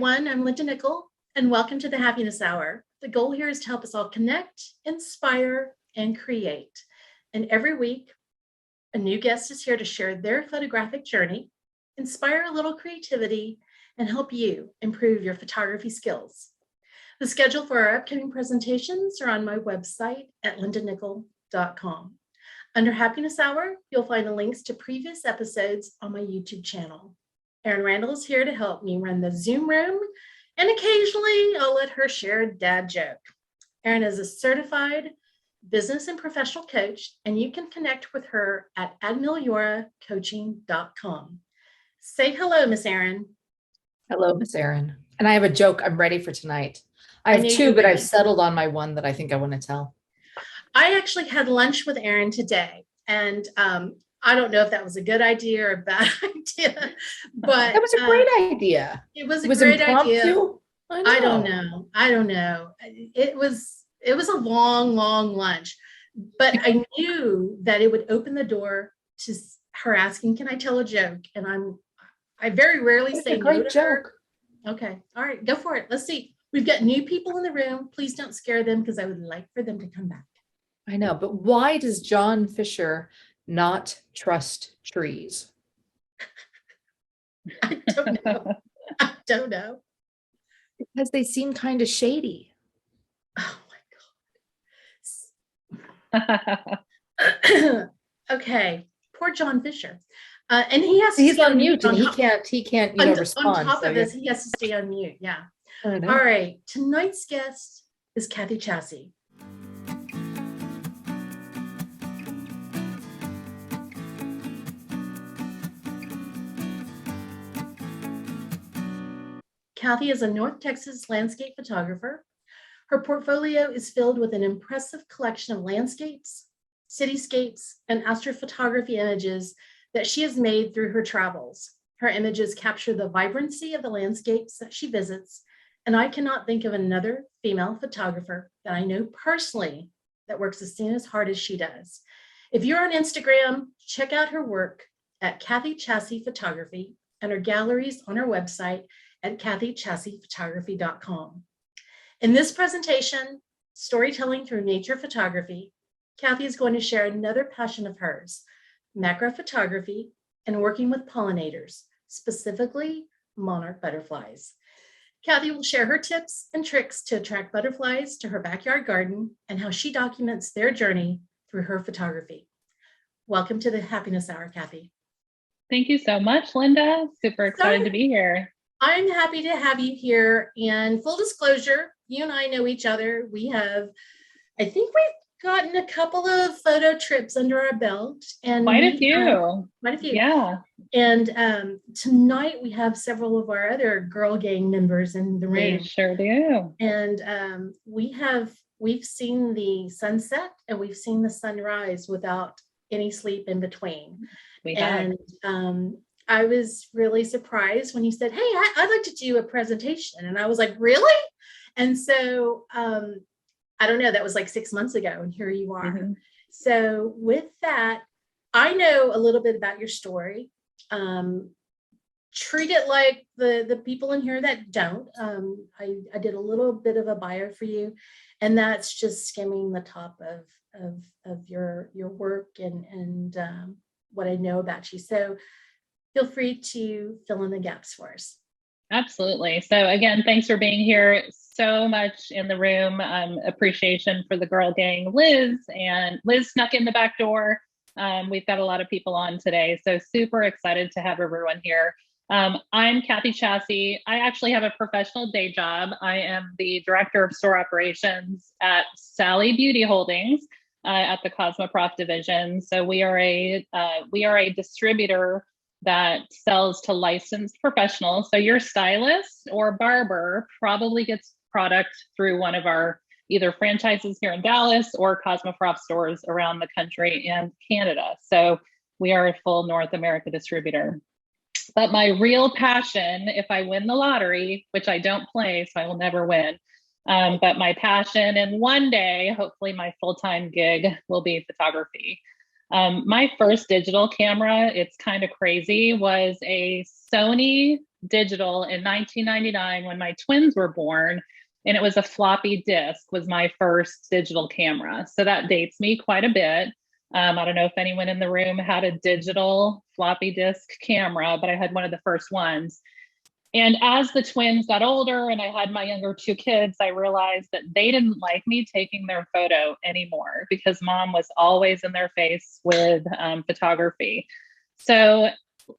everyone. I'm Linda Nickell, and welcome to the Happiness Hour. The goal here is to help us all connect, inspire, and create. And every week, a new guest is here to share their photographic journey, inspire a little creativity, and help you improve your photography skills. The schedule for our upcoming presentations are on my website at lindanickell.com. Under Happiness Hour, you'll find the links to previous episodes on my YouTube channel. Erin Randall is here to help me run the Zoom room, and occasionally I'll let her share a dad joke. Erin is a certified business and professional coach, and you can connect with her at admilyoracoaching.com. Say hello, Miss Erin. Hello, Miss Erin. And I have a joke I'm ready for tonight. I have two, but I've settled on my one that I think I want to tell. I actually had lunch with Erin today, and I don't know if that was a good idea or a bad idea, but it was a great idea. It was a great idea. I don't know. It was a long lunch, but I knew that it would open the door to her asking, "Can I tell a joke?" And I very rarely say no to her. Okay, all right, go for it. Let's see. We've got new people in the room. Please don't scare them because I would like for them to come back. I know, but why does John Fisher not trust trees? I don't know. Because they seem kind of shady. Oh my God. Okay, poor John Fisher. And he's on mute and he can't respond. On top of this, he has to stay on mute. Yeah. All right. Tonight's guest is Kathy Chassie. Kathy is a North Texas landscape photographer. Her portfolio is filled with an impressive collection of landscapes, cityscapes, and astrophotography images that she has made through her travels. Her images capture the vibrancy of the landscapes that she visits, and I cannot think of another female photographer that I know personally that works as hard as she does. If you're on Instagram, check out her work at Kathy Chassie Photography and her galleries on her website at kathychassiephotography.com. In this presentation, Storytelling Through Nature Photography, Kathy is going to share another passion of hers, macrophotography and working with pollinators, specifically monarch butterflies. Kathy will share her tips and tricks to attract butterflies to her backyard garden and how she documents their journey through her photography. Welcome to the Happiness Hour, Kathy. Thank you so much, Linda. Super excited to be here. I'm happy to have you here. And full disclosure, you and I know each other. I think we've gotten a couple of photo trips under our belt. And quite a few. Yeah. And tonight we have several of our other girl gang members in the room. We sure do. And we've seen the sunset and we've seen the sunrise without any sleep in between. We have. And I was really surprised when you said, "Hey, I'd like to do a presentation." And I was like, "Really?" And so, I don't know, that was like 6 months ago, and here you are. Mm-hmm. So with that, I know a little bit about your story. Treat it like the people in here that don't. I did a little bit of a bio for you, and that's just skimming the top of your work and what I know about you. So feel free to fill in the gaps for us. Absolutely. So again, thanks for being here. So much in the room. Appreciation for the girl gang, Liz snuck in the back door. We've got a lot of people on today, so super excited to have everyone here. I'm Kathy Chassie. I actually have a professional day job. I am the director of store operations at Sally Beauty Holdings at the Cosmoprof division. So we are a distributor that sells to licensed professionals. So your stylist or barber probably gets product through one of our either franchises here in Dallas or Cosmoprof stores around the country and Canada. So we are a full North America distributor. But my real passion, if I win the lottery, which I don't play, so I will never win, but my passion and one day, hopefully my full-time gig will be photography. My first digital camera, it's kind of crazy, was a Sony digital in 1999 when my twins were born. And it was a floppy disk was my first digital camera. So that dates me quite a bit. I don't know if anyone in the room had a digital floppy disk camera, but I had one of the first ones. And as the twins got older and I had my younger two kids, I realized that they didn't like me taking their photo anymore because mom was always in their face with photography. So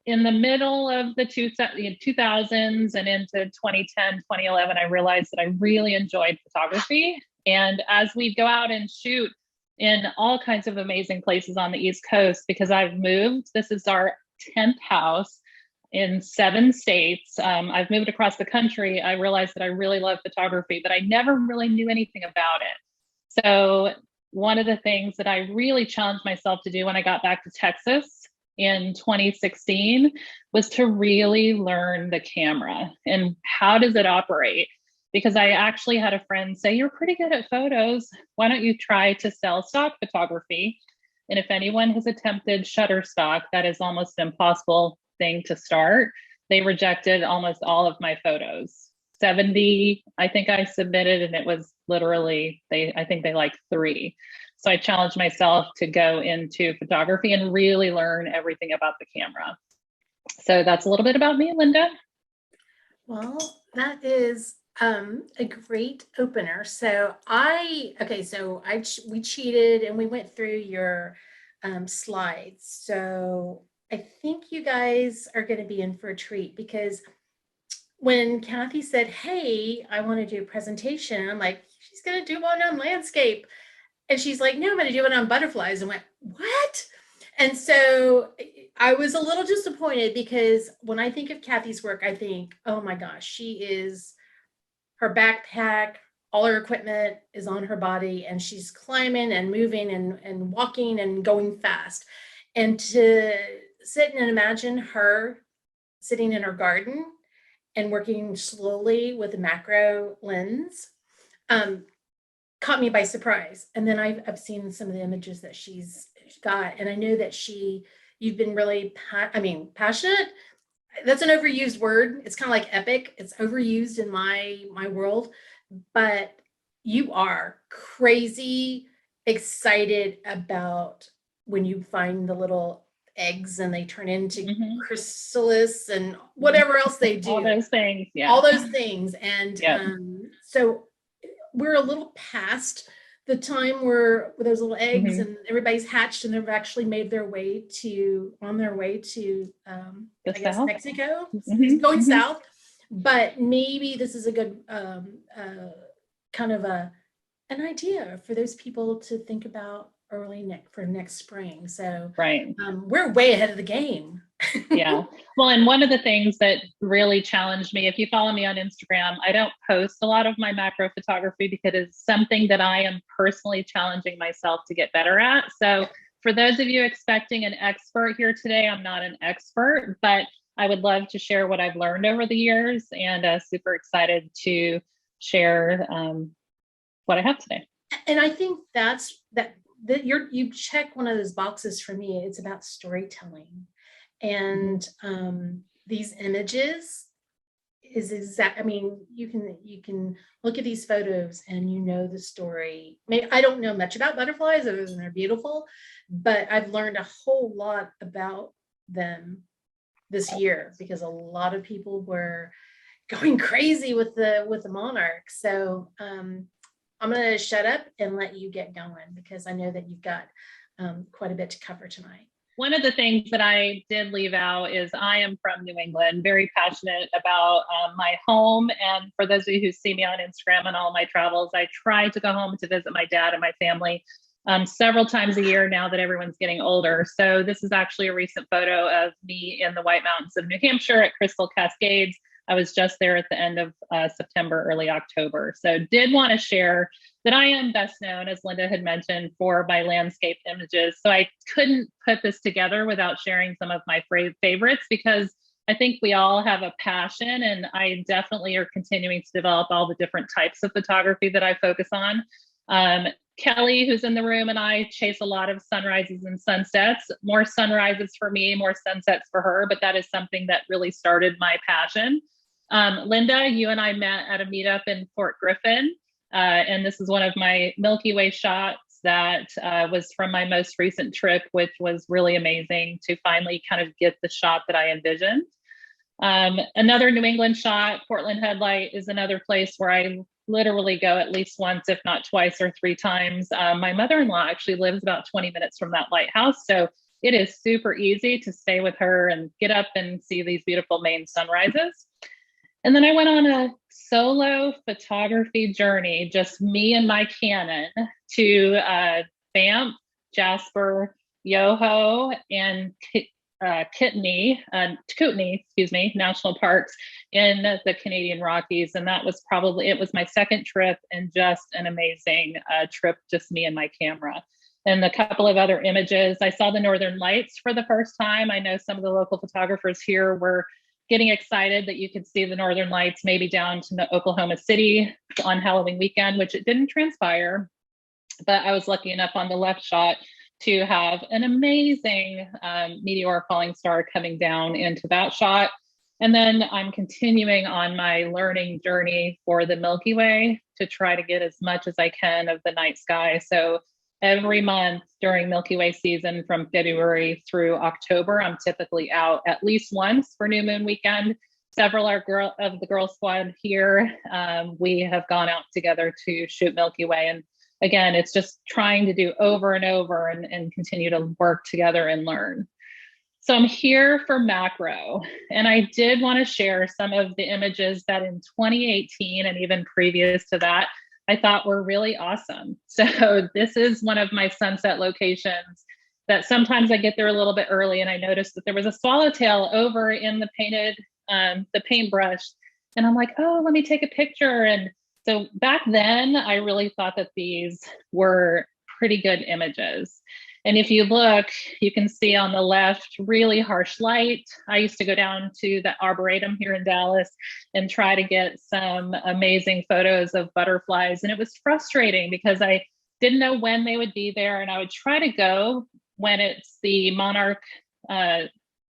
in the middle of the 2000s and into 2010, 2011, I realized that I really enjoyed photography. And as we go out and shoot in all kinds of amazing places on the East Coast, because I've moved, this is our 10th house in 7 states. I've moved across the country. I realized that I really love photography, but I never really knew anything about it. So one of the things that I really challenged myself to do when I got back to Texas in 2016 was to really learn the camera and how does it operate? Because I actually had a friend say, you're pretty good at photos. Why don't you try to sell stock photography? And if anyone has attempted Shutterstock, that is almost an impossible thing to start. They rejected almost all of my photos. 70, I think I submitted, and it was literally, I think they liked 3. So I challenged myself to go into photography and really learn everything about the camera. So that's a little bit about me, Linda. Well, that is a great opener. So we cheated and we went through your slides. So I think you guys are going to be in for a treat, because when Kathy said, hey, I want to do a presentation, I'm like, she's going to do one on landscape. And she's like, no, I'm going to do it on butterflies. And went, what? And so I was a little disappointed, because when I think of Kathy's work, I think, oh my gosh, her backpack, all her equipment is on her body, and she's climbing and moving and walking and going fast. And to sit and imagine her sitting in her garden and working slowly with a macro lens caught me by surprise. And then I've seen some of the images that she's got, and I know that you've been really, passionate. That's an overused word. It's kind of like epic. It's overused in my world, but you are crazy excited about when you find the little eggs and they turn into chrysalis and whatever else they do. All those things. Yeah. All those things. And yep. So we're a little past the time where those little eggs and everybody's hatched and they've actually made their way on their way to I guess Mexico, going south. But maybe this is a good kind of an idea for those people to think about for next spring. So right. We're way ahead of the game. Yeah. Well, and one of the things that really challenged me, if you follow me on Instagram, I don't post a lot of my macro photography because it's something that I am personally challenging myself to get better at. So for those of you expecting an expert here today, I'm not an expert, but I would love to share what I've learned over the years, and super excited to share what I have today. And I think that you check one of those boxes for me. It's about storytelling. And these images is exact. I mean, you can look at these photos and you know the story. I don't know much about butterflies other than they're beautiful, but I've learned a whole lot about them this year because a lot of people were going crazy with the Monarch. So I'm going to shut up and let you get going, because I know that you've got quite a bit to cover tonight. One of the things that I did leave out is I am from New England, very passionate about my home. And for those of you who see me on Instagram and all my travels, I try to go home to visit my dad and my family several times a year now that everyone's getting older. So this is actually a recent photo of me in the White Mountains of New Hampshire at Crystal Cascades. I was just there at the end of September, early October. So did want to share that I am best known, as Linda had mentioned, for my landscape images. So I couldn't put this together without sharing some of my favorites, because I think we all have a passion, and I definitely are continuing to develop all the different types of photography that I focus on. Kelly, who's in the room, and I chase a lot of sunrises and sunsets. More sunrises for me, more sunsets for her, but that is something that really started my passion. Linda, you and I met at a meetup in Fort Griffin, and this is one of my Milky Way shots that was from my most recent trip, which was really amazing to finally kind of get the shot that I envisioned. Another New England shot, Portland Headlight, is another place where I literally go at least once, if not twice or three times. My mother-in-law actually lives about 20 minutes from that lighthouse, so it is super easy to stay with her and get up and see these beautiful Maine sunrises. And then I went on a solo photography journey, just me and my Canon, to Banff, Jasper, Yoho, and Kootenay, national parks in the Canadian Rockies. And that was it was my second trip, and just an amazing trip, just me and my camera. And a couple of other images. I saw the Northern Lights for the first time. I know some of the local photographers here were getting excited that you could see the Northern Lights maybe down to Oklahoma City on Halloween weekend, which it didn't transpire. But I was lucky enough on the left shot to have an amazing meteor falling star coming down into that shot. And then I'm continuing on my learning journey for the Milky Way to try to get as much as I can of the night sky. So every month during Milky Way season from February through October, I'm typically out at least once for New Moon weekend. Several of the girl squad here, we have gone out together to shoot Milky Way. And again, it's just trying to do over and over and continue to work together and learn. So I'm here for macro, and I did want to share some of the images that in 2018 and even previous to that, I thought were really awesome. So this is one of my sunset locations that sometimes I get there a little bit early, and I noticed that there was a swallowtail over in the paintbrush. And I'm like, oh, let me take a picture. And so back then, I really thought that these were pretty good images. And if you look, you can see on the left, really harsh light. I used to go down to the Arboretum here in Dallas and try to get some amazing photos of butterflies. And it was frustrating because I didn't know when they would be there. And I would try to go when it's the monarch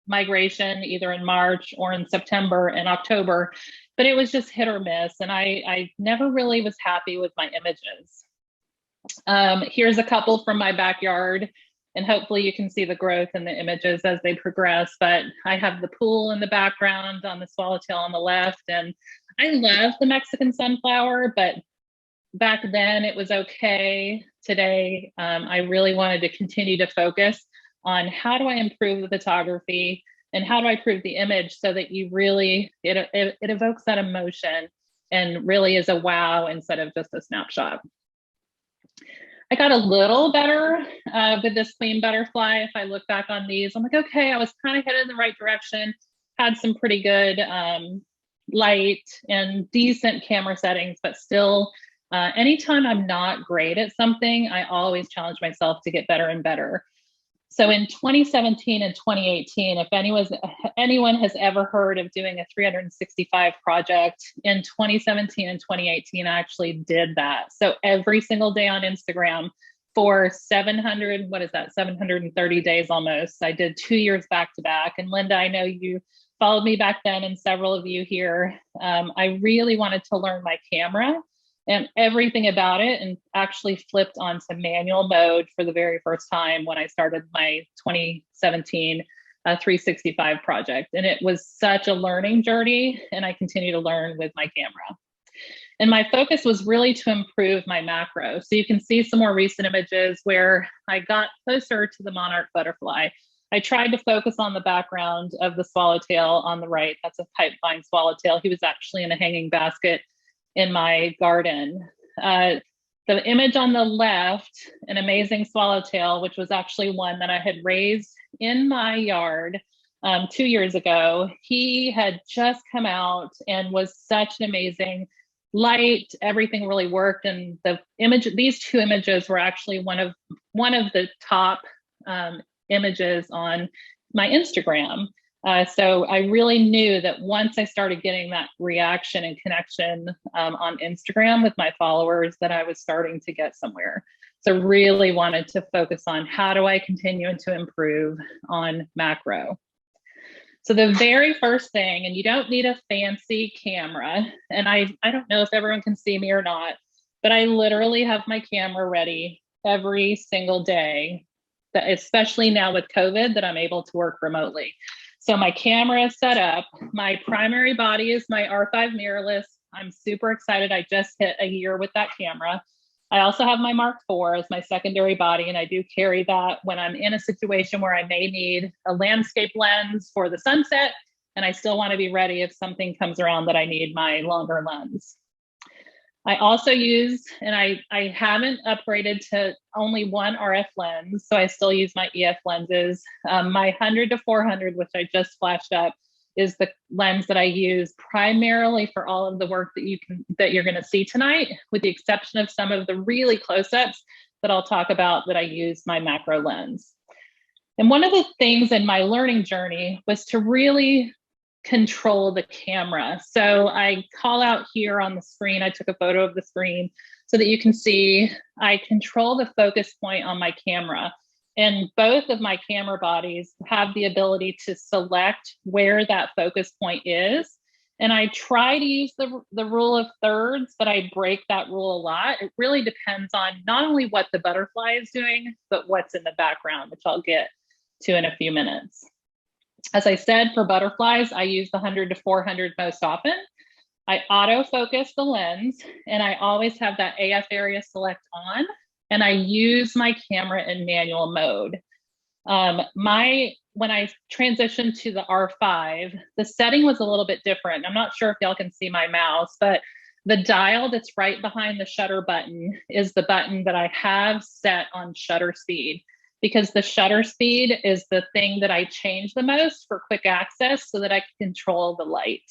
migration, either in March or in September and October, but it was just hit or miss. And I never really was happy with my images. Here's a couple from my backyard, and hopefully you can see the growth in the images as they progress, but I have the pool in the background on the swallowtail on the left, and I love the Mexican sunflower, but back then it was okay. Today, I really wanted to continue to focus on how do I improve the photography and how do I improve the image so that you really, it evokes that emotion and really is a wow instead of just a snapshot. I got a little better with this queen butterfly. If I look back on these, I'm like, okay, I was kind of headed in the right direction, had some pretty good light and decent camera settings, but still, anytime I'm not great at something, I always challenge myself to get better and better. So in 2017 and 2018, if anyone has ever heard of doing a 365 project, in 2017 and 2018, I actually did that. So every single day on Instagram for 730 days almost. I did 2 years back to back. And Linda, I know you followed me back then, and several of you here. I really wanted to learn my camera and everything about it, and actually flipped onto manual mode for the very first time when I started my 2017 365 project. And it was such a learning journey, and I continue to learn with my camera. And my focus was really to improve my macro. So you can see some more recent images where I got closer to the Monarch Butterfly. I tried to focus on the background of the swallowtail on the right. That's a pipevine swallowtail. He was actually in a hanging basket in my garden. The image on the left, an amazing swallowtail, which was actually one that I had raised in my yard 2 years ago. He had just come out and was such an amazing light. Everything really worked. And these two images were actually one of the top images on my Instagram. So I really knew that once I started getting that reaction and connection on Instagram with my followers, that I was starting to get somewhere. So really wanted to focus on how do I continue to improve on macro. So the very first thing, and you don't need a fancy camera, and I don't know if everyone can see me or not, but I literally have my camera ready every single day, especially now with COVID that I'm able to work remotely. So my camera is set up. My primary body is my R5 mirrorless. I'm super excited. I just hit a year with that camera. I also have my Mark IV as my secondary body, and I do carry that when I'm in a situation where I may need a landscape lens for the sunset, and I still want to be ready if something comes around that I need my longer lens. I also use, and I haven't upgraded to only one RF lens, so I still use my EF lenses. My 100 to 400, which I just flashed up, is the lens that I use primarily for all of the work that you're going to see tonight, with the exception of some of the really close-ups that I'll talk about that I use my macro lens. And one of the things in my learning journey was to really control the camera. So I call out here on the screen, I took a photo of the screen so that you can see I control the focus point on my camera. And both of my camera bodies have the ability to select where that focus point is. And I try to use the rule of thirds, but I break that rule a lot. It really depends on not only what the butterfly is doing, but what's in the background, which I'll get to in a few minutes. As I said, for butterflies, I use the 100 to 400 most often. I autofocus the lens, and I always have that AF area select on, and I use my camera in manual mode. When I transitioned to the R5, the setting was a little bit different. I'm not sure if y'all can see my mouse, but the dial that's right behind the shutter button is the button that I have set on shutter speed, because the shutter speed is the thing that I change the most for quick access so that I can control the light.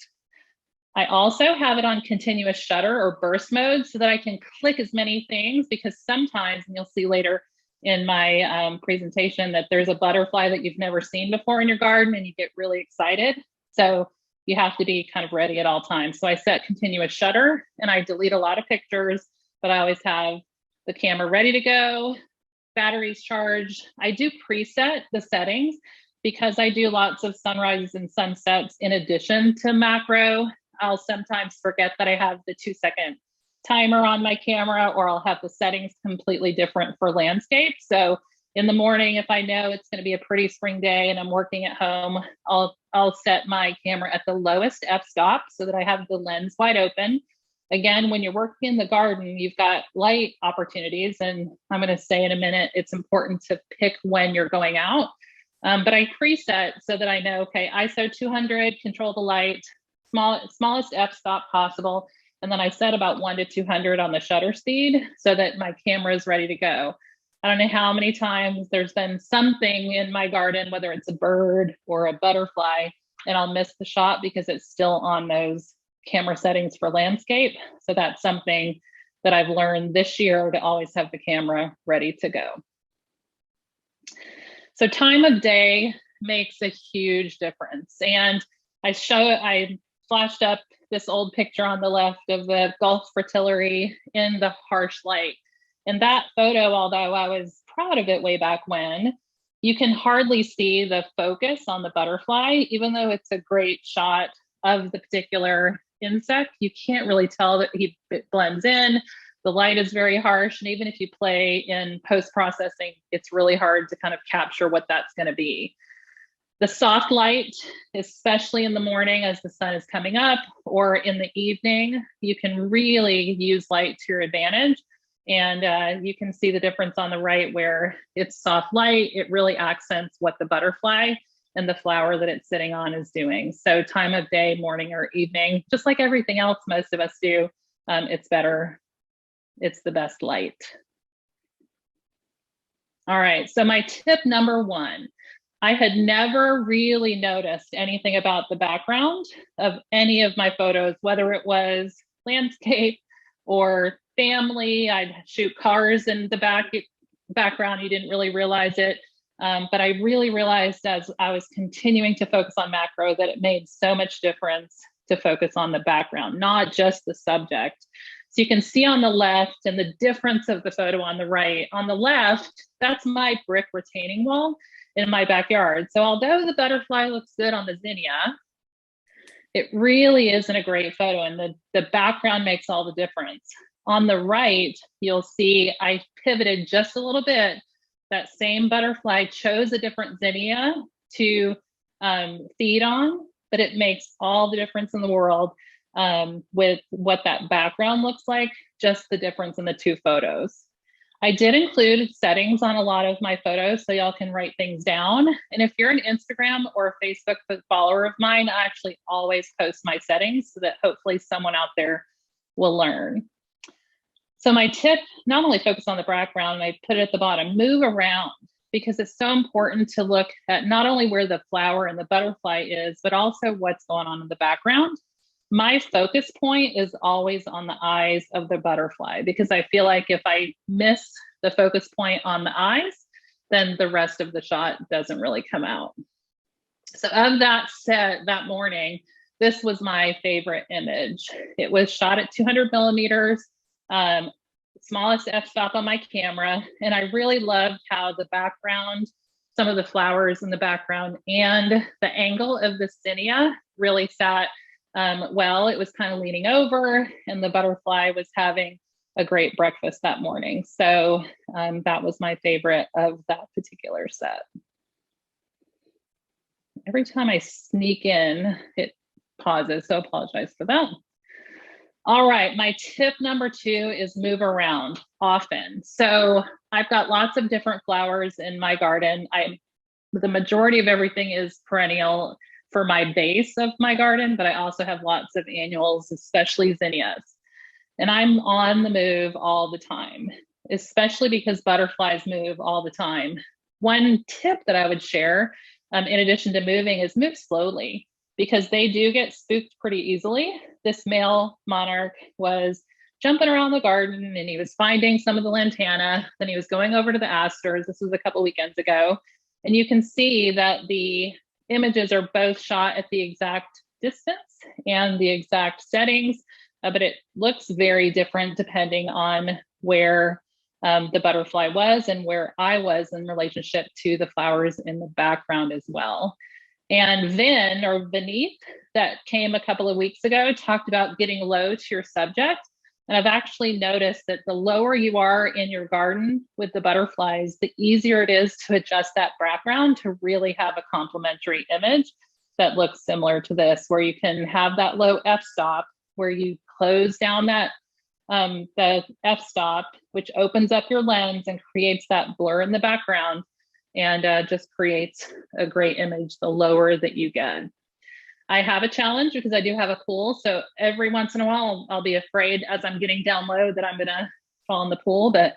I also have it on continuous shutter or burst mode so that I can click as many things, because sometimes, and you'll see later in my presentation, that there's a butterfly that you've never seen before in your garden and you get really excited. So you have to be kind of ready at all times. So I set continuous shutter and I delete a lot of pictures, but I always have the camera ready to go, batteries charged. I do preset the settings because I do lots of sunrises and sunsets in addition to macro. I'll sometimes forget that I have the 2-second timer on my camera, or I'll have the settings completely different for landscape. So in the morning, if I know it's going to be a pretty spring day and I'm working at home, I'll set my camera at the lowest f-stop so that I have the lens wide open. Again, when you're working in the garden, you've got light opportunities, and I'm going to say in a minute, it's important to pick when you're going out. But I preset so that I know, okay, ISO 200, control the light, smallest f-stop possible. And then I set about 1 to 200 on the shutter speed so that my camera is ready to go. I don't know how many times there's been something in my garden, whether it's a bird or a butterfly, and I'll miss the shot because it's still on those camera settings for landscape. So that's something that I've learned this year, to always have the camera ready to go. So time of day makes a huge difference. And I flashed up this old picture on the left of the Gulf fritillary in the harsh light. And that photo, although I was proud of it way back when, you can hardly see the focus on the butterfly. Even though it's a great shot of the particular insect, you can't really tell that it blends in. The light is very harsh. And even if you play in post-processing, it's really hard to kind of capture what that's going to be. The soft light, especially in the morning as the sun is coming up, or in the evening, you can really use light to your advantage. And you can see the difference on the right where it's soft light. It really accents what the butterfly and the flower that it's sitting on is doing. So time of day, morning or evening, just like everything else most of us do, it's better. It's the best light. All right, so my tip number 1. I had never really noticed anything about the background of any of my photos, whether it was landscape or family. I'd shoot cars in the background. You didn't really realize it. But I really realized as I was continuing to focus on macro that it made so much difference to focus on the background, not just the subject. So you can see on the left and the difference of the photo on the right. On the left, that's my brick retaining wall in my backyard. So although the butterfly looks good on the zinnia, it really isn't a great photo, and the background makes all the difference. On the right, you'll see I pivoted just a little bit. That same butterfly chose a different zinnia to feed on, but it makes all the difference in the world with what that background looks like, just the difference in the two photos. I did include settings on a lot of my photos so y'all can write things down. And if you're an Instagram or a Facebook follower of mine, I actually always post my settings so that hopefully someone out there will learn. So my tip, not only focus on the background, I put it at the bottom, move around, because it's so important to look at not only where the flower and the butterfly is, but also what's going on in the background. My focus point is always on the eyes of the butterfly, because I feel like if I miss the focus point on the eyes, then the rest of the shot doesn't really come out. So of that set that morning, this was my favorite image. It was shot at 200 millimeters, smallest f-stop on my camera. And I really loved how the background, some of the flowers in the background, and the angle of the zinnia really sat well. It was kind of leaning over, and the butterfly was having a great breakfast that morning. So that was my favorite of that particular set. Every time I sneak in, it pauses, so apologize for that. All right, my tip number 2 is move around often. So I've got lots of different flowers in my garden. The majority of everything is perennial for my base of my garden, but I also have lots of annuals, especially zinnias. And I'm on the move all the time, especially because butterflies move all the time. One tip that I would share, in addition to moving, is move slowly, because they do get spooked pretty easily. This male monarch was jumping around the garden, and he was finding some of the lantana. Then he was going over to the asters. This was a couple weekends ago. And you can see that the images are both shot at the exact distance and the exact settings, but it looks very different depending on where the butterfly was and where I was in relationship to the flowers in the background as well. And Vin, or Beneath, that came a couple of weeks ago, talked about getting low to your subject. And I've actually noticed that the lower you are in your garden with the butterflies, the easier it is to adjust that background to really have a complementary image that looks similar to this, where you can have that low f-stop, where you close down that the f-stop, which opens up your lens and creates that blur in the background, and just creates a great image the lower that you get. I have a challenge because I do have a pool. So every once in a while, I'll be afraid as I'm getting down low that I'm gonna fall in the pool, but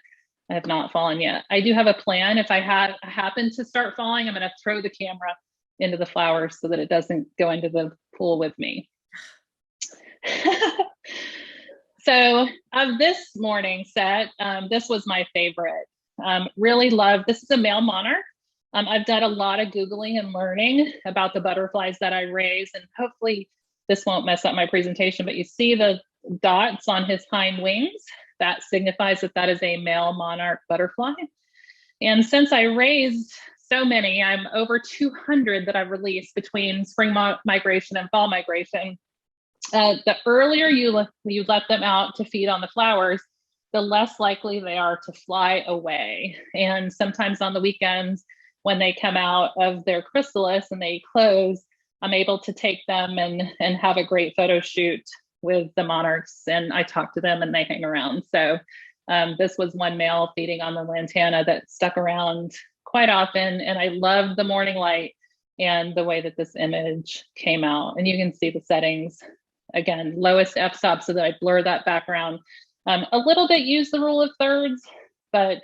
I have not fallen yet. I do have a plan. If I happen to start falling, I'm gonna throw the camera into the flowers so that it doesn't go into the pool with me. So of this morning set, this was my favorite. Really love, this is a male monarch. I've done a lot of Googling and learning about the butterflies that I raise, and hopefully this won't mess up my presentation, but you see the dots on his hind wings. That signifies that that is a male monarch butterfly. And since I raised so many, I'm over 200 that I've released between spring migration and fall migration. The earlier you let them out to feed on the flowers, the less likely they are to fly away. And sometimes on the weekends, when they come out of their chrysalis and they close, I'm able to take them and have a great photo shoot with the monarchs, and I talk to them and they hang around. So this was one male feeding on the lantana that stuck around quite often, and I loved the morning light and the way that this image came out. And you can see the settings, again, lowest f-stop so that I blur that background. A little bit use the rule of thirds, but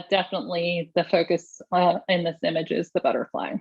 definitely the focus in this image is the butterfly.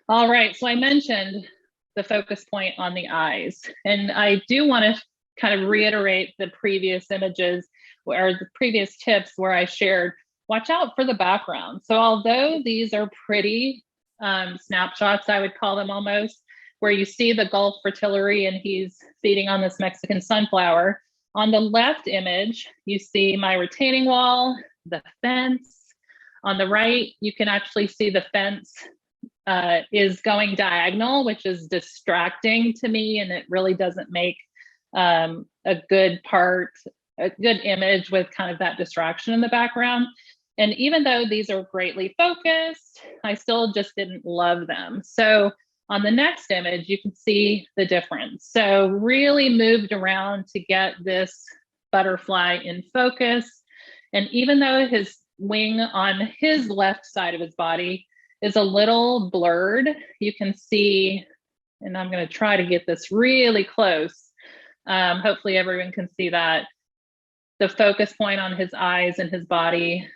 All right, so I mentioned the focus point on the eyes, and I do want to kind of reiterate the previous images or the previous tips where I shared, watch out for the background. So although these are pretty snapshots, I would call them almost, where you see the Gulf fritillary and he's feeding on this Mexican sunflower. On the left image, you see my retaining wall, the fence. On the right, you can actually see the fence is going diagonal, which is distracting to me, and it really doesn't make a good image with kind of that distraction in the background. And even though these are greatly focused, I still just didn't love them. So on the next image, you can see the difference. So really moved around to get this butterfly in focus. And even though his wing on his left side of his body is a little blurred, you can see, and I'm going to try to get this really close. Hopefully everyone can see that. The focus point on his eyes and his body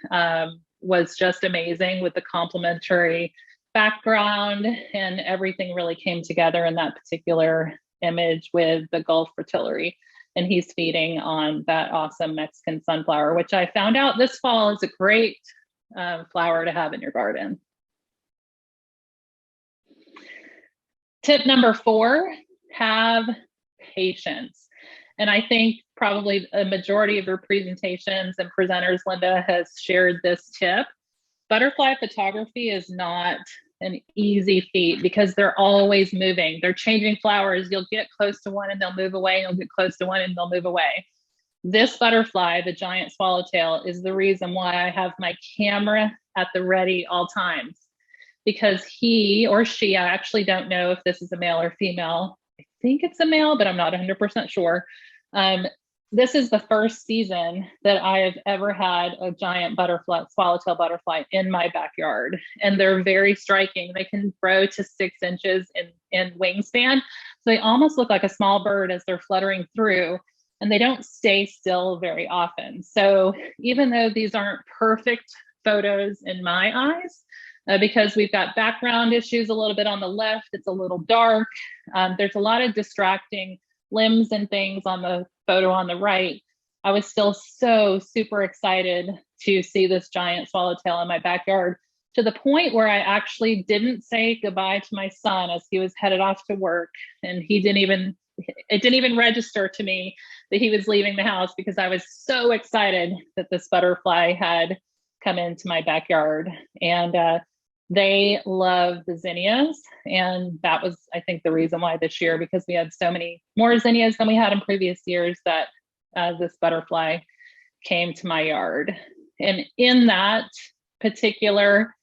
was just amazing with the complementary background, and everything really came together in that particular image with the Gulf fritillary. And he's feeding on that awesome Mexican sunflower, which I found out this fall is a great flower to have in your garden. Tip number 4, have patience. And I think probably a majority of your presentations and presenters, Linda, has shared this tip. Butterfly photography is not an easy feat because they're always moving. They're changing flowers. You'll get close to one and they'll move away. You'll get close to one and they'll move away. This butterfly, the giant swallowtail, is the reason why I have my camera at the ready all times, because he or she, I actually don't know if this is a male or female. I think it's a male, but I'm not 100% sure. This is the first season that I have ever had a giant butterfly, swallowtail butterfly in my backyard. And they're very striking. They can grow to 6 inches in wingspan. So they almost look like a small bird as they're fluttering through, and they don't stay still very often. So even though these aren't perfect photos in my eyes, because we've got background issues a little bit on the left, it's a little dark. There's a lot of distracting limbs and things on the photo on the right. I was still so super excited to see this giant swallowtail in my backyard, to the point where I actually didn't say goodbye to my son as he was headed off to work. And it didn't even register to me that he was leaving the house, because I was so excited that this butterfly had come into my backyard. And they love the zinnias. And that was, I think, the reason why this year, because we had so many more zinnias than we had in previous years, that this butterfly came to my yard. And in that particular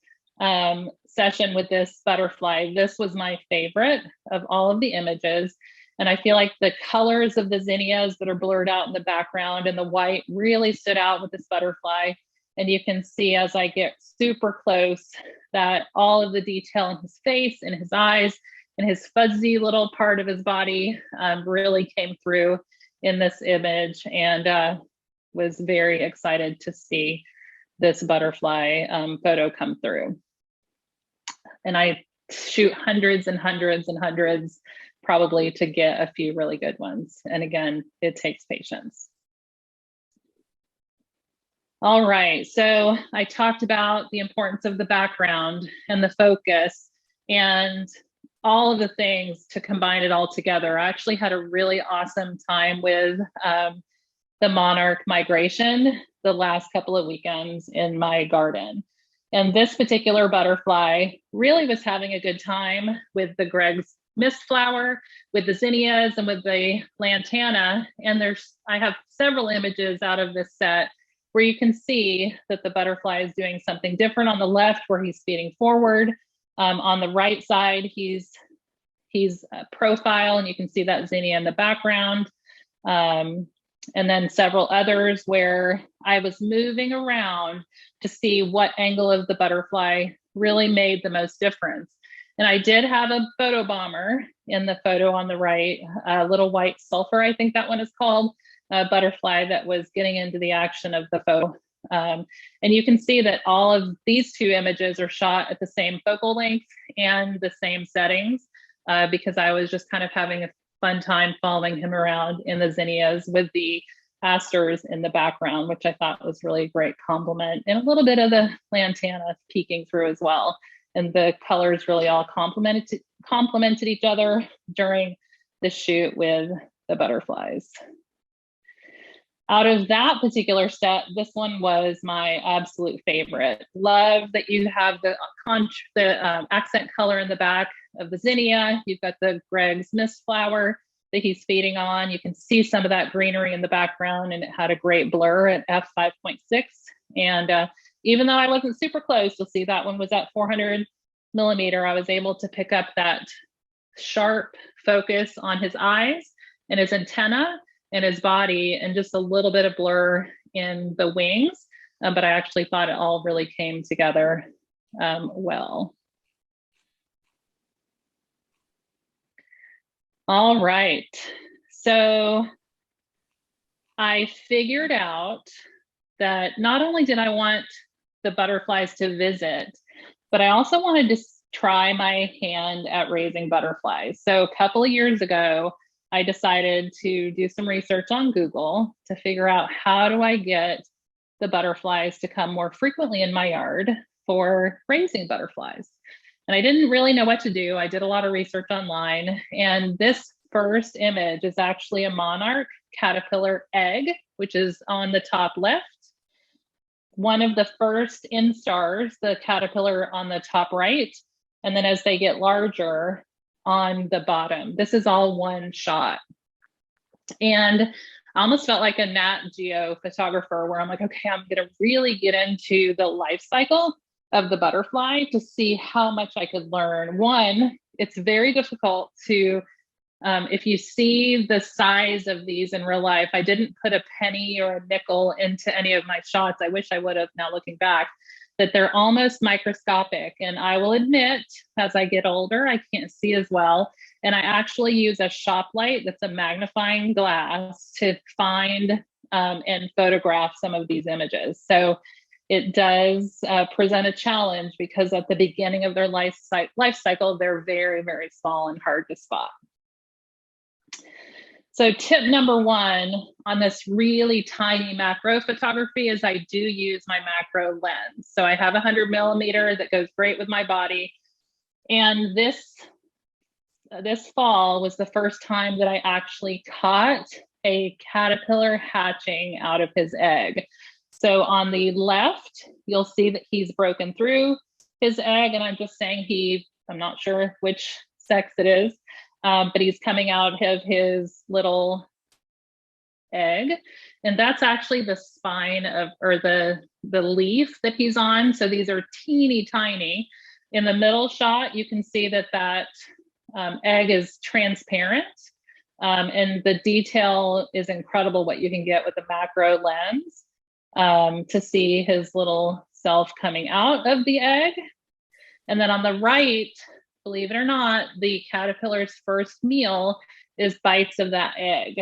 session with this butterfly, this was my favorite of all of the images. And I feel like the colors of the zinnias that are blurred out in the background and the white really stood out with this butterfly. And you can see as I get super close that all of the detail in his face and his eyes and his fuzzy little part of his body really came through in this image, and was very excited to see this butterfly photo come through. And I shoot hundreds and hundreds and hundreds probably to get a few really good ones. And again, it takes patience. All right, so I talked about the importance of the background and the focus and all of the things to combine it all together. I actually had a really awesome time with the monarch migration the last couple of weekends in my garden. And this particular butterfly really was having a good time with the Greg's mist flower, with the zinnias, and with the lantana. And I have several images out of this set where you can see that the butterfly is doing something different. On the left, where he's feeding forward. On the right side, he's profile, and you can see that zinnia in the background. And then several others where I was moving around to see what angle of the butterfly really made the most difference. And I did have a photo bomber in the photo on the right, a little white sulfur, I think that one is called, a butterfly that was getting into the action of the photo. And you can see that all of these two images are shot at the same focal length and the same settings, because I was just kind of having a fun time following him around in the zinnias with the asters in the background, which I thought was really a great compliment, and a little bit of the lantana peeking through as well. and the colors really all complemented each other during the shoot with the butterflies. Out of that particular set, this one was my absolute favorite. Love that you have the accent color in the back of the zinnia. You've got the Greg's mist flower that he's feeding on. You can see some of that greenery in the background, and it had a great blur at f5.6. And even though I wasn't super close, you'll see that one was at 400 millimeter. I was able to pick up that sharp focus on his eyes and his antenna and his body, and just a little bit of blur in the wings. But I actually thought it all really came together well. All right, so I figured out that not only did I want the butterflies to visit, but I also wanted to try my hand at raising butterflies. So a couple of years ago, I decided to do some research on Google to figure out, how do I get the butterflies to come more frequently in my yard for raising butterflies? And I didn't really know what to do. I did a lot of research online, and this first image is actually a Monarch Caterpillar egg, which is on the top left. One of the first instars, the caterpillar on the top right, and then as they get larger, on the bottom. This is all one shot. And I almost felt like a Nat Geo photographer, where I'm like, okay, I'm going to really get into the life cycle of the butterfly to see how much I could learn. One, it's very difficult to, if you see the size of these in real life, I didn't put a penny or a nickel into any of my shots. I wish I would have, now looking back, that they're almost microscopic. And I will admit, as I get older, I can't see as well. And I actually use a shop light that's a magnifying glass to find and photograph some of these images. So it does present a challenge, because at the beginning of their life cycle, they're very, very small and hard to spot. So tip number one on this really tiny macro photography is I do use my macro lens. So I have a 100 millimeter that goes great with my body. And this fall was the first time that I actually caught a caterpillar hatching out of his egg. So on the left, you'll see that he's broken through his egg, and I'm just saying I'm not sure which sex it is, but he's coming out of his little egg. And that's actually the spine of, or the leaf that he's on. So these are teeny tiny. In the middle shot, you can see that egg is transparent. And the detail is incredible what you can get with a macro lens to see his little self coming out of the egg. And then on the right, believe it or not, the caterpillar's first meal is bites of that egg.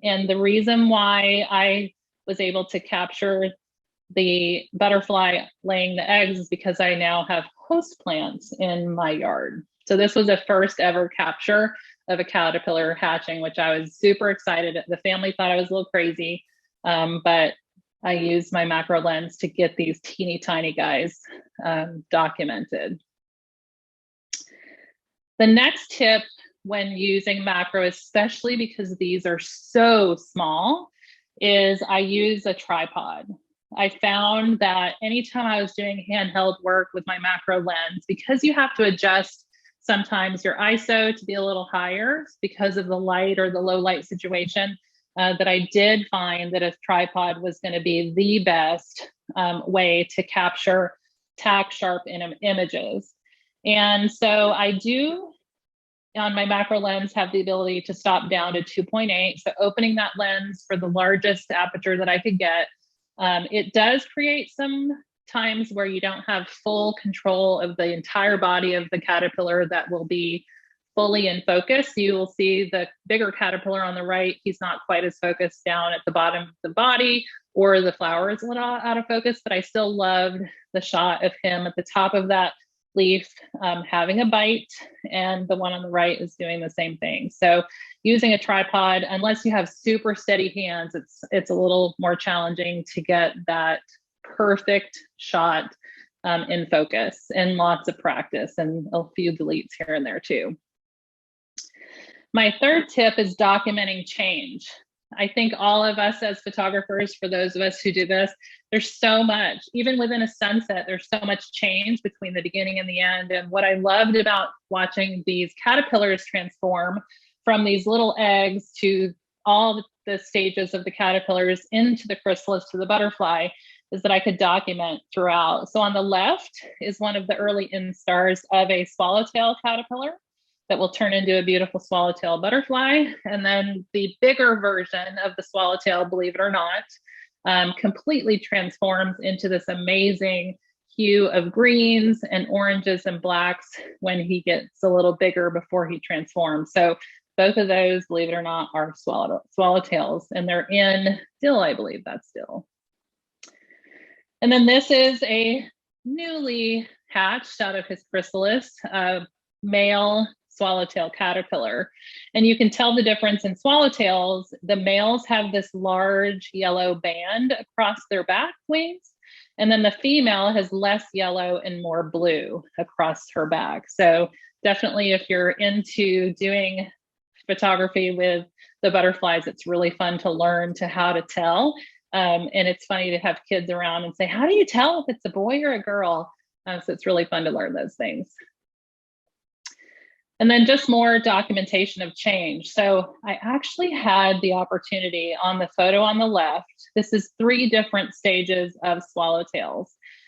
And the reason why I was able to capture the butterfly laying the eggs is because I now have host plants in my yard. So this was a first ever capture of a caterpillar hatching, which I was super excited. The family thought I was a little crazy, but I used my macro lens to get these teeny tiny guys documented. The next tip when using macro, especially because these are so small, is I use a tripod. I found that anytime I was doing handheld work with my macro lens, because you have to adjust sometimes your ISO to be a little higher because of the light or the low light situation, that I did find that a tripod was going to be the best way to capture tack sharp images. And so I do, on my macro lens, have the ability to stop down to 2.8. So opening that lens for the largest aperture that I could get, it does create some times where you don't have full control of the entire body of the caterpillar that will be fully in focus. You will see the bigger caterpillar on the right. He's not quite as focused down at the bottom of the body, or the flower is a little out of focus, but I still loved the shot of him at the top of that leaf having a bite, and the one on the right is doing the same thing. So using a tripod, unless you have super steady hands, it's a little more challenging to get that perfect shot in focus, and lots of practice and a few deletes here and there too. My third tip is documenting change. I think all of us as photographers, for those of us who do this, there's so much, even within a sunset, there's so much change between the beginning and the end. And what I loved about watching these caterpillars transform from these little eggs to all the stages of the caterpillars into the chrysalis to the butterfly is that I could document throughout. So on the left is one of the early instars of a swallowtail caterpillar that will turn into a beautiful swallowtail butterfly. And then the bigger version of the swallowtail, believe it or not, completely transforms into this amazing hue of greens and oranges and blacks when he gets a little bigger before he transforms. So both of those, believe it or not, are swallowtails, and they're in Dill, I believe that's Dill. And then this is a newly hatched out of his chrysalis, male swallowtail caterpillar. And you can tell the difference in swallowtails. The males have this large yellow band across their back wings, and then the female has less yellow and more blue across her back. So definitely if you're into doing photography with the butterflies, it's really fun to learn how to tell. And it's funny to have kids around and say, how do you tell if it's a boy or a girl? So it's really fun to learn those things. And then just more documentation of change. So I actually had the opportunity on the photo on the left, this is 3 different stages of swallowtails.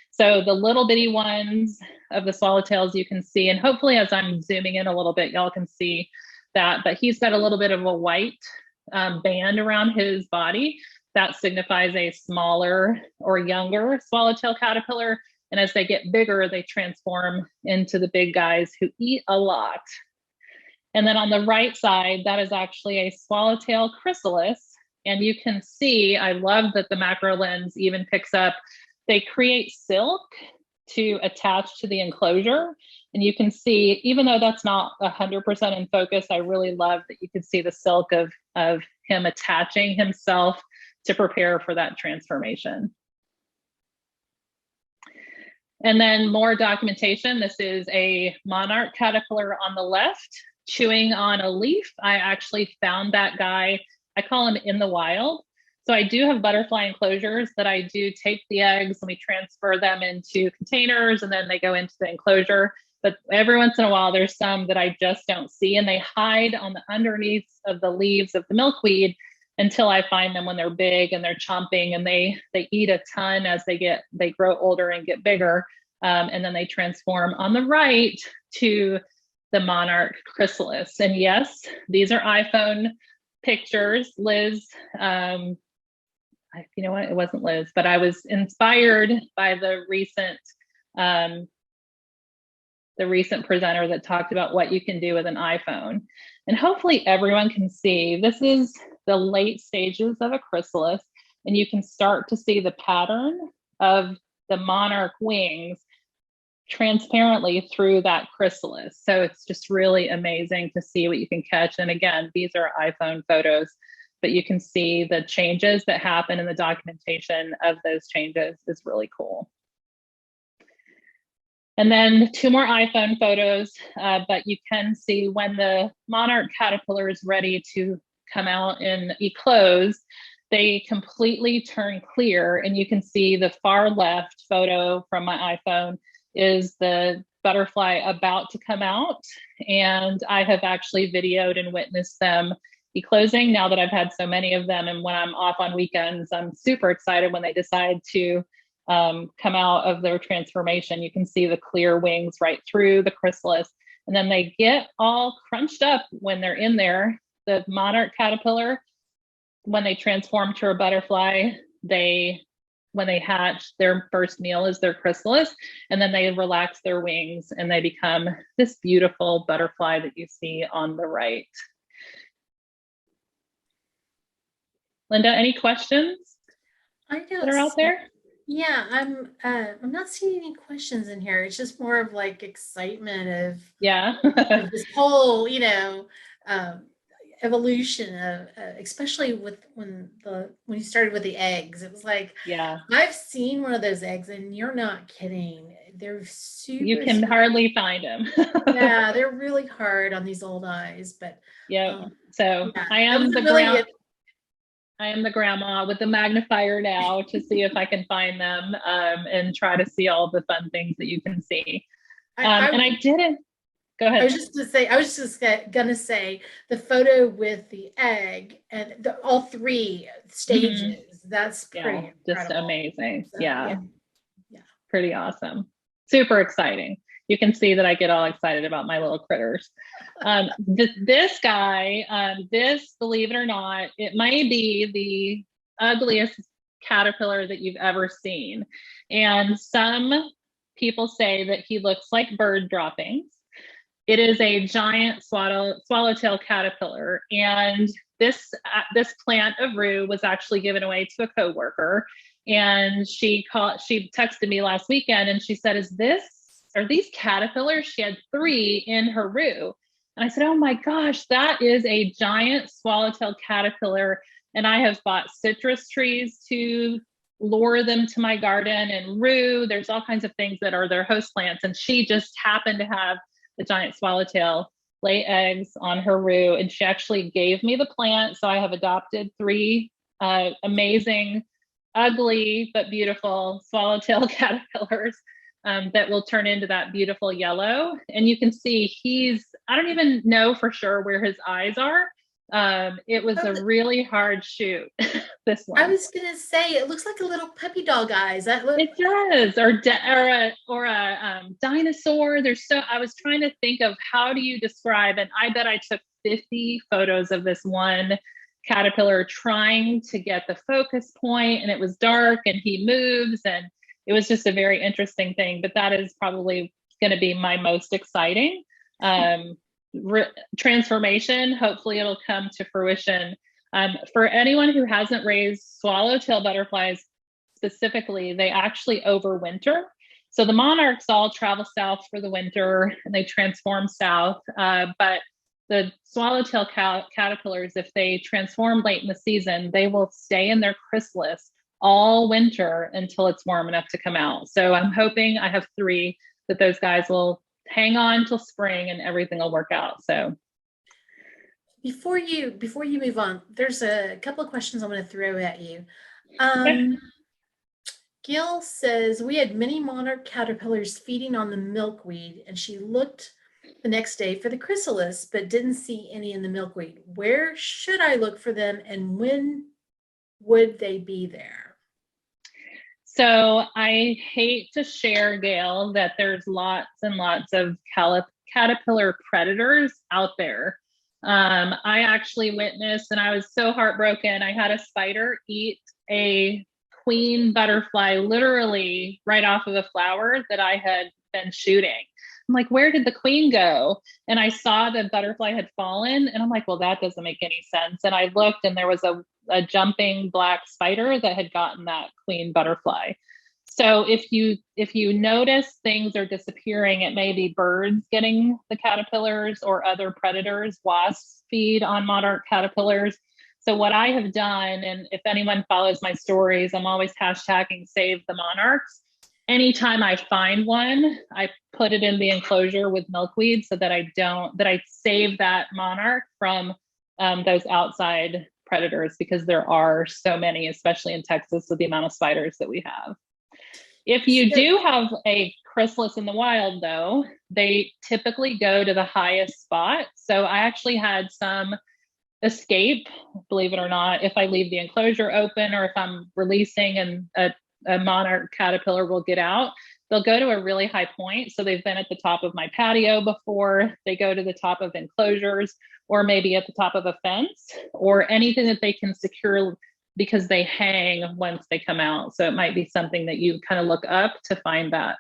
So the little bitty ones of the swallowtails you can see, and hopefully as I'm zooming in a little bit, y'all can see that, but he's got a little bit of a white band around his body. That signifies a smaller or younger swallowtail caterpillar. And as they get bigger, they transform into the big guys who eat a lot. And then on the right side, that is actually a swallowtail chrysalis. And you can see, I love that the macro lens even picks up, they create silk to attach to the enclosure. And you can see, even though that's not 100% in focus, I really love that you can see the silk of him attaching himself to prepare for that transformation. And then more documentation. This is a monarch caterpillar on the left, chewing on a leaf. I actually found that guy, I call him in the wild. So I do have butterfly enclosures that I do take the eggs and we transfer them into containers and then they go into the enclosure. But every once in a while, there's some that I just don't see, and they hide on the underneath of the leaves of the milkweed until I find them when they're big and they're chomping, and they eat a ton as they grow older and get bigger. And then they transform on the right to the monarch chrysalis. And yes, these are iPhone pictures. Liz, you know what, it wasn't Liz, but I was inspired by the recent presenter that talked about what you can do with an iPhone. And hopefully everyone can see, this is the late stages of a chrysalis, and you can start to see the pattern of the monarch wings transparently through that chrysalis. So it's just really amazing to see what you can catch. And again, these are iPhone photos, but you can see the changes that happen in the documentation of those changes is really cool. And then 2 more iPhone photos, but you can see when the monarch caterpillar is ready to come out and eclose, they completely turn clear. And you can see the far left photo from my iPhone is the butterfly about to come out. And I have actually videoed and witnessed them eclosing now that I've had so many of them. And when I'm off on weekends, I'm super excited when they decide to come out of their transformation. You can see the clear wings right through the chrysalis. And then they get all crunched up when they're in there. The monarch caterpillar, when they transform to a butterfly, when they hatch, their first meal is their chrysalis, and then they relax their wings and they become this beautiful butterfly that you see on the right. Linda, any questions that are out there? Yeah, I'm not seeing any questions in here. It's just more of like excitement of yeah of this whole, evolution of, especially when you started with the eggs. It was like, Yeah. I've seen one of those eggs, and you're not kidding. They're super. You can hardly find them. Yeah, they're really hard on these old eyes, but Yeah. So yeah, I that am was the really I am the grandma with the magnifier now to see if I can find them and try to see all the fun things that you can see. And I didn't. Go ahead. I was just gonna say the photo with the egg and all three stages. That's pretty just incredible. amazing. So, yeah, yeah, pretty awesome. Super exciting. You can see that I get all excited about my little critters. This guy, believe it or not, it may be the ugliest caterpillar that you've ever seen. And some people say that he looks like bird droppings. It is a giant swallowtail caterpillar. And this plant of rue was actually given away to a coworker. And she texted me last weekend and she said, are these caterpillars? She had 3 in her rue. And I said, oh my gosh, that is a giant swallowtail caterpillar. And I have bought citrus trees to lure them to my garden, and rue. There's all kinds of things that are their host plants. And she just happened to have the giant swallowtail lay eggs on her rue. And she actually gave me the plant. So I have adopted 3 amazing, ugly, but beautiful swallowtail caterpillars that will turn into that beautiful yellow. And you can see I don't even know for sure where his eyes are. It was a really hard shoot, this one. I was gonna say, it looks like a little puppy dog eyes. It does, or a dinosaur. I was trying to think of how do you describe, and I bet I took 50 photos of this one caterpillar trying to get the focus point, and it was dark and he moves, and it was just a very interesting thing. But that is probably going to be my most exciting transformation. Hopefully it'll come to fruition. For anyone who hasn't raised swallowtail butterflies specifically, they actually overwinter. So the monarchs all travel south for the winter and they transform south. But the swallowtail caterpillars, if they transform late in the season, they will stay in their chrysalis all winter until it's warm enough to come out. So I'm hoping, I have 3, that those guys will hang on till spring and everything will work out. So before you move on, there's a couple of questions I'm going to throw at you. Gil says, we had many monarch caterpillars feeding on the milkweed, and she looked the next day for the chrysalis, but didn't see any in the milkweed. Where should I look for them, and when would they be there? So I hate to share, Gail, that there's lots and lots of caterpillar predators out there. I actually witnessed, and I was so heartbroken, I had a spider eat a queen butterfly literally right off of a flower that I had been shooting. I'm like, where did the queen go? And I saw the butterfly had fallen, and I'm like, well, that doesn't make any sense. And I looked, and there was a jumping black spider that had gotten that queen butterfly. So if you notice things are disappearing, it may be birds getting the caterpillars or other predators. Wasps feed on monarch caterpillars. So what I have done, and if anyone follows my stories, I'm always hashtagging save the monarchs. Anytime I find one, I put it in the enclosure with milkweed so that I save that monarch from those outside predators, because there are so many, especially in Texas with the amount of spiders that we have. If you do have a chrysalis in the wild, though, they typically go to the highest spot. So I actually had some escape, believe it or not, if I leave the enclosure open or if I'm releasing and a monarch caterpillar will get out. They'll go to a really high point. So they've been at the top of my patio before. They go to the top of enclosures, or maybe at the top of a fence, or anything that they can secure, because they hang once they come out. So it might be something that you kind of look up to find that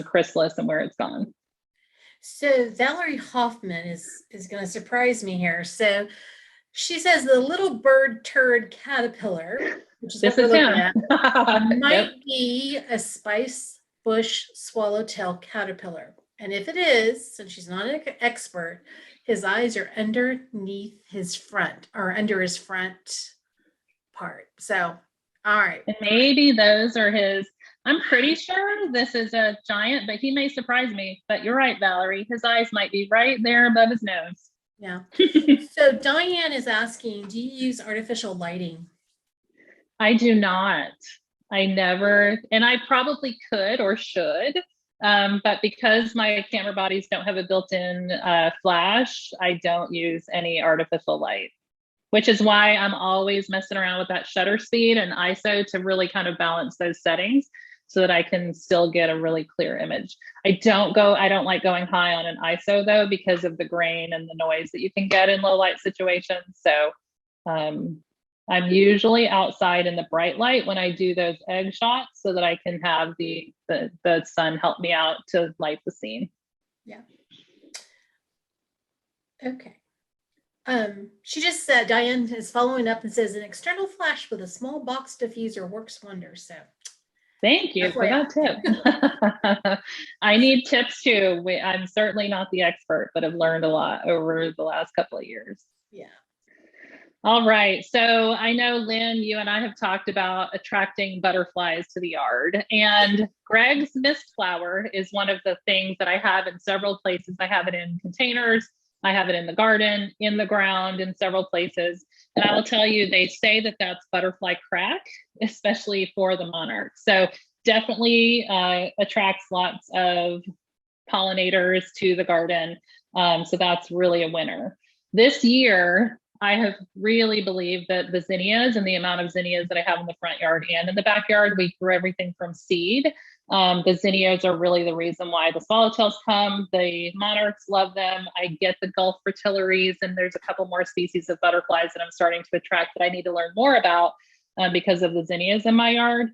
chrysalis and where it's gone. So Valerie Hoffman is going to surprise me here. So she says the little bird turd caterpillar, which is what we're looking at, might be a spice bush swallowtail caterpillar. And if it is, since she's not an expert, his eyes are underneath his front or under his front part. So, all right. And maybe those are his. I'm pretty sure this is a giant, but he may surprise me. But you're right, Valerie. His eyes might be right there above his nose. Yeah. So Diane is asking, do you use artificial lighting? I do not. I never, and I probably could or should. But because my camera bodies don't have a built-in flash, I don't use any artificial light, which is why I'm always messing around with that shutter speed and ISO to really kind of balance those settings so that I can still get a really clear image. I don't like going high on an ISO though, because of the grain and the noise that you can get in low light situations. So I'm usually outside in the bright light when I do those egg shots so that I can have the sun help me out to light the scene. Yeah. Okay. She just said, Diane is following up and says, an external flash with a small box diffuser works wonders. So thank you for that tip. I need tips too. I'm certainly not the expert, but I've learned a lot over the last couple of years. Yeah. All right. So I know, Lynn, you and I have talked about attracting butterflies to the yard. And Greg's mist flower is one of the things that I have in several places. I have it in containers. I have it in the garden, in the ground, in several places. And I will tell you, they say that that's butterfly crack, especially for the monarch. So definitely attracts lots of pollinators to the garden. So that's really a winner. This year, I have really believed that the zinnias and the amount of zinnias that I have in the front yard and in the backyard, we grew everything from seed. The zinnias are really the reason why the swallowtails come. The monarchs love them. I get the Gulf fritillaries, and there's a couple more species of butterflies that I'm starting to attract that I need to learn more about because of the zinnias in my yard.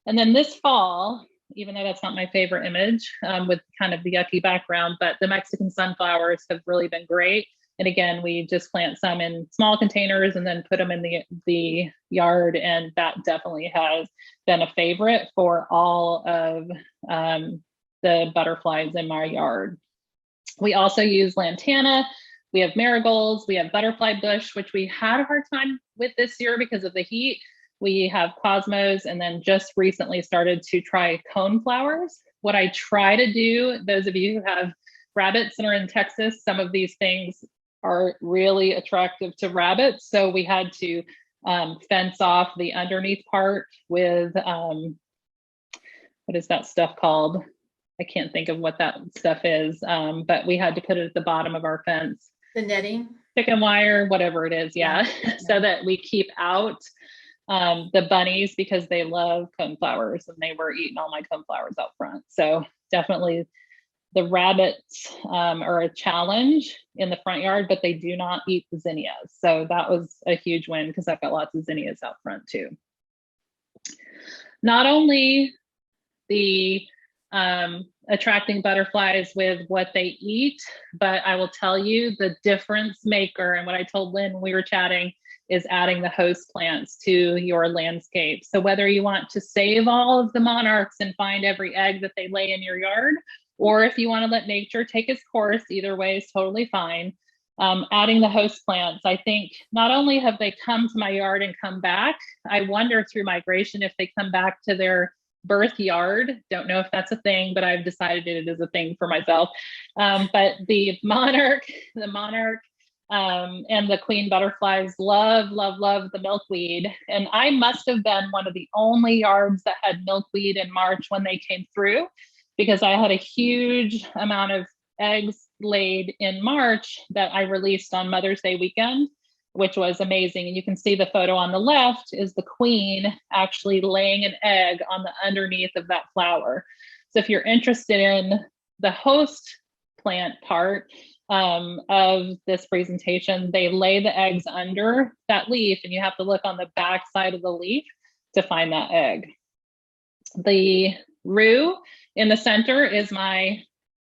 And then this fall, even though that's not my favorite image with kind of the yucky background, but the Mexican sunflowers have really been great. And again, we just plant some in small containers and then put them in the yard. And that definitely has been a favorite for all of the butterflies in my yard. We also use lantana. We have marigolds. We have butterfly bush, which we had a hard time with this year because of the heat. We have cosmos, and then just recently started to try cone flowers. What I try to do, those of you who have rabbits and are in Texas, some of these things are really attractive to rabbits. So we had to fence off the underneath part with, what is that stuff called? I can't think of what that stuff is, but we had to put it at the bottom of our fence. The netting? Chicken wire, whatever it is, yeah. So that we keep out the bunnies because they love coneflowers and they were eating all my coneflowers out front. So definitely the rabbits are a challenge in the front yard, but they do not eat the zinnias. So that was a huge win because I've got lots of zinnias out front too. Not only the attracting butterflies with what they eat, but I will tell you the difference maker, and what I told Lynn when we were chatting, is adding the host plants to your landscape. So whether you want to save all of the monarchs and find every egg that they lay in your yard, or if you want to let nature take its course, either way is totally fine. Adding the host plants, I think not only have they come to my yard and come back, I wonder through migration if they come back to their birth yard. Don't know if that's a thing, but I've decided it is a thing for myself. But the monarch and the queen butterflies love the milkweed. And I must have been one of the only yards that had milkweed in March when they came through, because I had a huge amount of eggs laid in March that I released on Mother's Day weekend, which was amazing. And you can see the photo on the left is the queen actually laying an egg on the underneath of that flower. So if you're interested in the host plant part of this presentation, they lay the eggs under that leaf, and you have to look on the back side of the leaf to find that egg. The rue in the center is my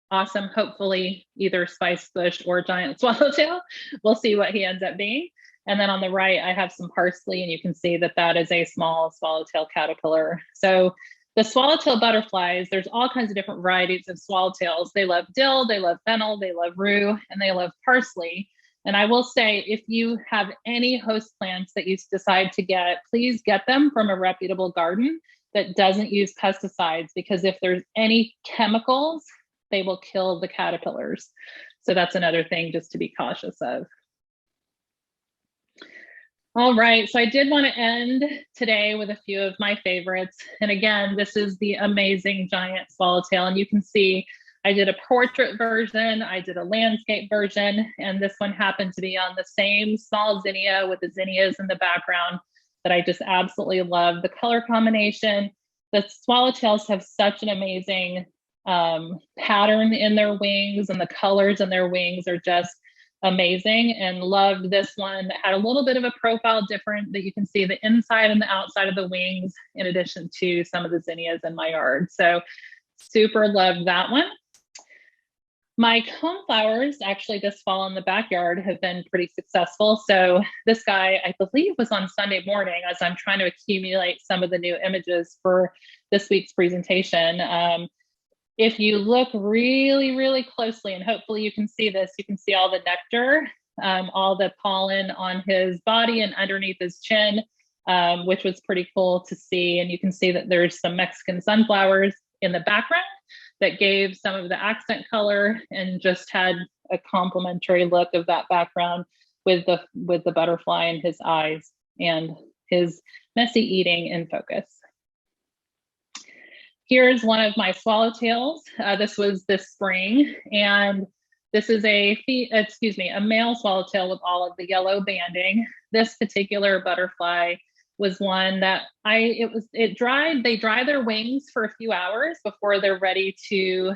awesome, hopefully either spice bush or giant swallowtail. We'll see what he ends up being. And then on the right, I have some parsley, and you can see that that is a small swallowtail caterpillar. So The swallowtail butterflies, there's all kinds of different varieties of swallowtails. They love dill, they love fennel, they love rue, and they love parsley. And I will say, if you have any host plants that you decide to get, please get them from a reputable garden that doesn't use pesticides, because if there's any chemicals, they will kill the caterpillars. So that's another thing just to be cautious of. All right, so I did want to end today with a few of my favorites. And again, this is the amazing giant swallowtail. And you can see I did a portrait version, I did a landscape version, and this one happened to be on the same small zinnia with the zinnias in the background that I just absolutely love. The color combination, the swallowtails have such an amazing pattern in their wings, and the colors in their wings are just amazing, and loved this one that had a little bit of a profile different, that you can see the inside and the outside of the wings, in addition to some of the zinnias in my yard. So super loved that one. My coneflowers actually this fall in the backyard have been pretty successful. So this guy, I believe, was on Sunday morning as I'm trying to accumulate some of the new images for this week's presentation. If you look really, really closely, and hopefully you can see this, you can see all the nectar, all the pollen on his body and underneath his chin, which was pretty cool to see. And you can see that there's some Mexican sunflowers in the background that gave some of the accent color and just had a complementary look of that background with the butterfly in his eyes and his messy eating in focus. Here's one of my swallowtails. This was this spring, and this is a male swallowtail with all of the yellow banding. This particular butterfly was one that they dry their wings for a few hours before they're ready to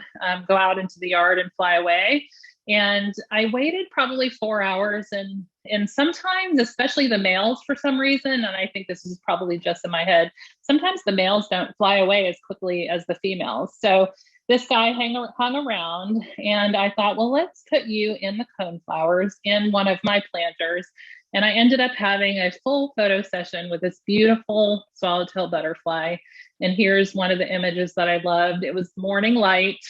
go out into the yard and fly away. And I waited probably 4 hours, and sometimes, especially the males for some reason, and I think this is probably just in my head, sometimes the males don't fly away as quickly as the females. So this guy hung around, and I thought, well, let's put you in the coneflowers in one of my planters. And I ended up having a full photo session with this beautiful swallowtail butterfly. And here's one of the images that I loved. It was morning light.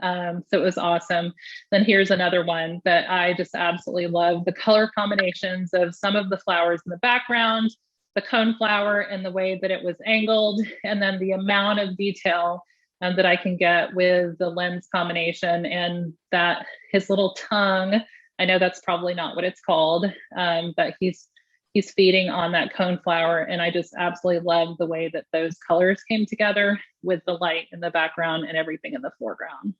So it was awesome. Then here's another one that I just absolutely love. The color combinations of some of the flowers in the background, the coneflower and the way that it was angled, and then the amount of detail that I can get with the lens combination, and that his little tongue, I know that's probably not what it's called, but he's feeding on that coneflower. And I just absolutely love the way that those colors came together with the light in the background and everything in the foreground.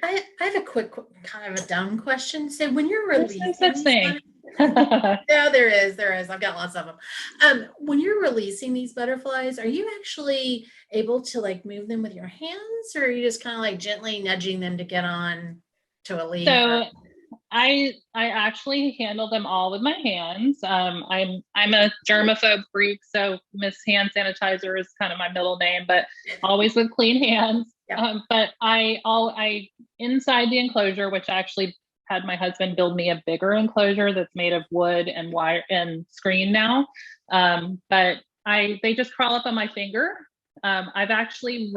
I have a quick, kind of a dumb question. So when you're releasing this thing. No, there is. I've got lots of them. When you're releasing these butterflies, are you actually able to like move them with your hands, or are you just kind of like gently nudging them to get on to a leaf? So I actually handle them all with my hands. I'm a germaphobe freak, so Miss Hand Sanitizer is kind of my middle name, but always with clean hands. Yeah. But I inside the enclosure, which I actually had my husband build me a bigger enclosure that's made of wood and wire and screen now. But they just crawl up on my finger. I've actually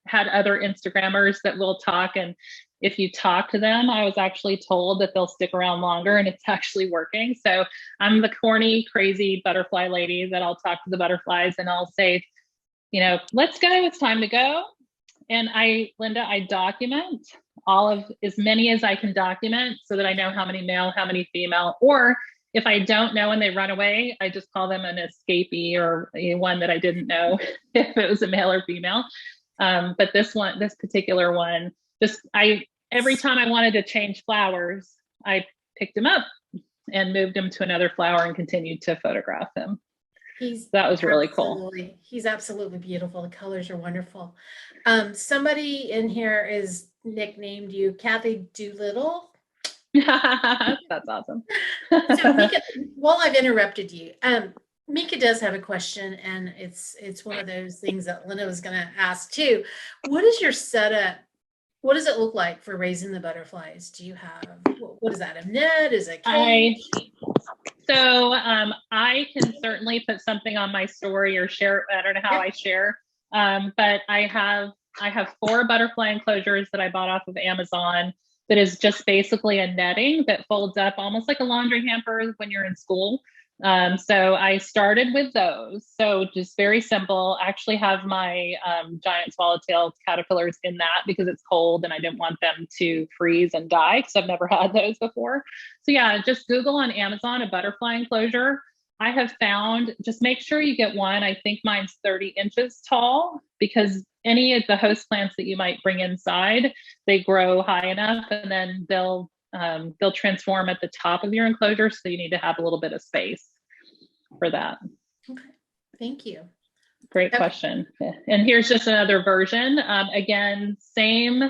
had other Instagrammers that will talk, and if you talk to them, I was actually told that they'll stick around longer, and it's actually working. So I'm the corny, crazy butterfly lady that I'll talk to the butterflies and I'll say, let's go, it's time to go. And Linda, I document as many as I can document so that I know how many male, how many female, or if I don't know and they run away, I just call them an escapee, or one that I didn't know if it was a male or female. But this particular one, every time I wanted to change flowers, I picked him up and moved him to another flower and continued to photograph him. That was really cool. He's absolutely beautiful. The colors are wonderful. Somebody in here is nicknamed you Kathy Doolittle. That's awesome. So Mika, while I've interrupted you, Mika does have a question, and it's one of those things that Linda was going to ask too. What is your setup? What does it look like for raising the butterflies? Do you have, what is that, a net? Is it a cage? So I can certainly put something on my story or share. I don't know how I share. But I have 4 butterfly enclosures that I bought off of Amazon that is just basically a netting that folds up almost like a laundry hamper when you're in school. So I started with those. So just very simple. I actually have my giant swallowtail caterpillars in that because it's cold and I didn't want them to freeze and die because I've never had those before. So yeah, just Google on Amazon a butterfly enclosure. I have found, just make sure you get one. I think mine's 30 inches tall because any of the host plants that you might bring inside, they grow high enough and then they'll transform at the top of your enclosure. So you need to have a little bit of space for that. Okay, thank you. Great question. And here's just another version. Again, same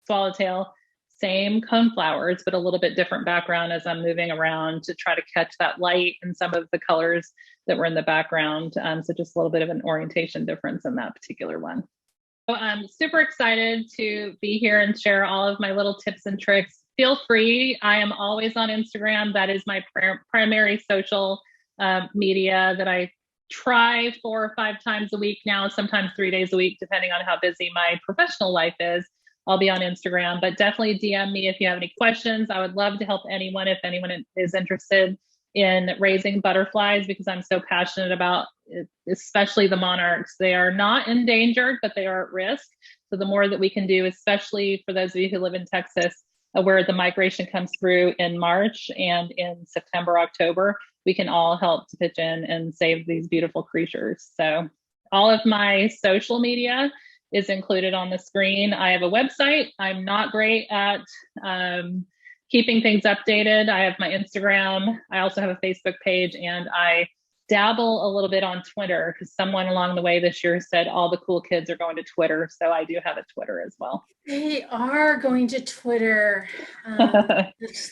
swallowtail, same coneflowers, but a little bit different background as I'm moving around to try to catch that light and some of the colors that were in the background. So just a little bit of an orientation difference in that particular one. So I'm super excited to be here and share all of my little tips and tricks. Feel free. I am always on Instagram. That is my primary social media that I try 4 or 5 times a week now, sometimes 3 days a week, depending on how busy my professional life is. I'll be on Instagram, but definitely DM me if you have any questions. I would love to help anyone if anyone is interested in raising butterflies because I'm so passionate about it, especially the monarchs. They are not endangered, but they are at risk. So the more that we can do, especially for those of you who live in Texas, where the migration comes through in March and in September, October, we can all help to pitch in and save these beautiful creatures. So all of my social media is included on the screen. I have a website. I'm not great at keeping things updated. I have my Instagram. I also have a Facebook page, and I dabble a little bit on Twitter because someone along the way this year said all the cool kids are going to Twitter. So I do have a Twitter as well. They are going to Twitter.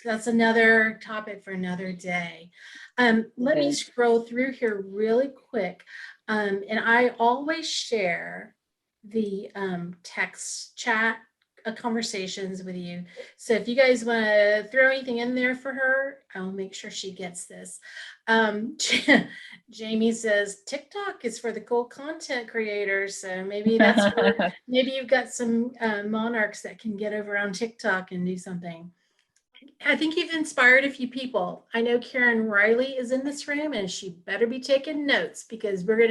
That's another topic for another day. Let me scroll through here really quick. And I always share the text chat conversations with you. So if you guys want to throw anything in there for her, I'll make sure she gets this. Jamie says TikTok is for the cool content creators. So maybe that's where, maybe you've got some monarchs that can get over on TikTok and do something. I think you've inspired a few people. I know Karen Riley is in this room, and she better be taking notes because we're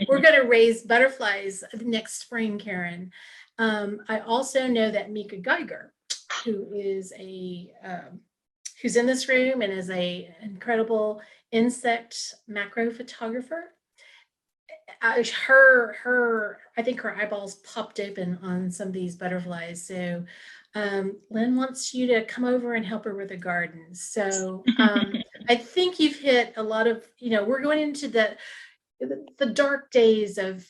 gonna raise butterflies next spring, Karen. I also know that Mika Geiger, who is who's in this room and is a incredible insect macrophotographer. I think her eyeballs popped open on some of these butterflies. So Lynn wants you to come over and help her with the garden. So I think you've hit a lot of, we're going into the dark days of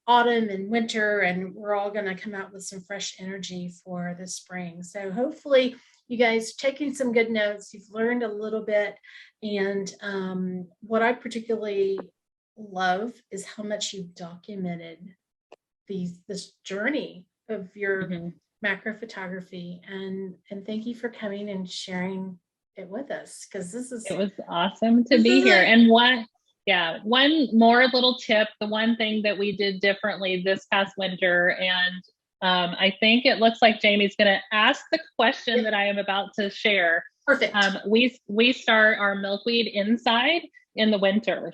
autumn and winter, and we're all going to come out with some fresh energy for the spring. So hopefully you guys taking some good notes, you've learned a little bit. And what I particularly love is how much you've documented this journey of your macrophotography, and thank you for coming and sharing it with us, because it was awesome to be here. And one more little tip, the one thing that we did differently this past winter, and I think it looks like Jamie's going to ask the question that I am about to share. Perfect. We start our milkweed inside in the winter,